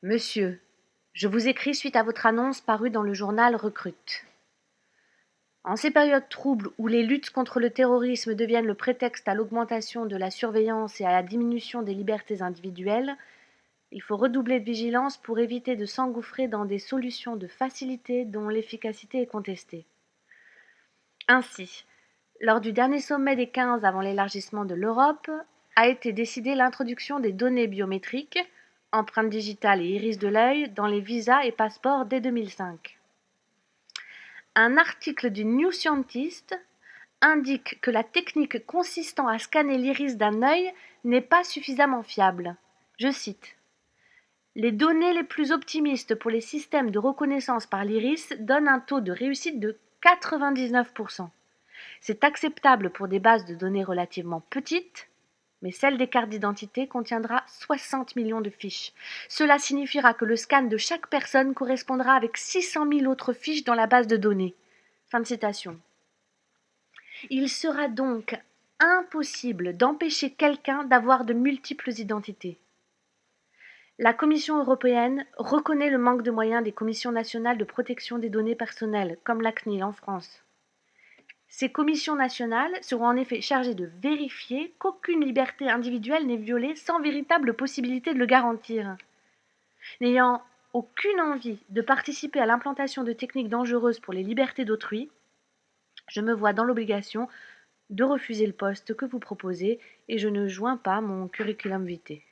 Monsieur, je vous écris suite à votre annonce parue dans le journal Recrute. En ces périodes troubles où les luttes contre le terrorisme deviennent le prétexte à l'augmentation de la surveillance et à la diminution des libertés individuelles, il faut redoubler de vigilance pour éviter de s'engouffrer dans des solutions de facilité dont l'efficacité est contestée. Ainsi, lors du dernier sommet des 15 avant l'élargissement de l'Europe, a été décidée l'introduction des données biométriques, empreintes digitales et iris de l'œil, dans les visas et passeports dès 2005. Un article du New Scientist indique que la technique consistant à scanner l'iris d'un œil n'est pas suffisamment fiable. Je cite: les données les plus optimistes pour les systèmes de reconnaissance par l'iris donnent un taux de réussite de 99%. C'est acceptable pour des bases de données relativement petites, mais celle des cartes d'identité contiendra 60 millions de fiches. Cela signifiera que le scan de chaque personne correspondra avec 600 000 autres fiches dans la base de données. Fin de citation. Il sera donc impossible d'empêcher quelqu'un d'avoir de multiples identités. La Commission européenne reconnaît le manque de moyens des commissions nationales de protection des données personnelles, comme la CNIL en France. Ces commissions nationales seront en effet chargées de vérifier qu'aucune liberté individuelle n'est violée sans véritable possibilité de le garantir. N'ayant aucune envie de participer à l'implantation de techniques dangereuses pour les libertés d'autrui, je me vois dans l'obligation de refuser le poste que vous proposez et je ne joins pas mon curriculum vitae.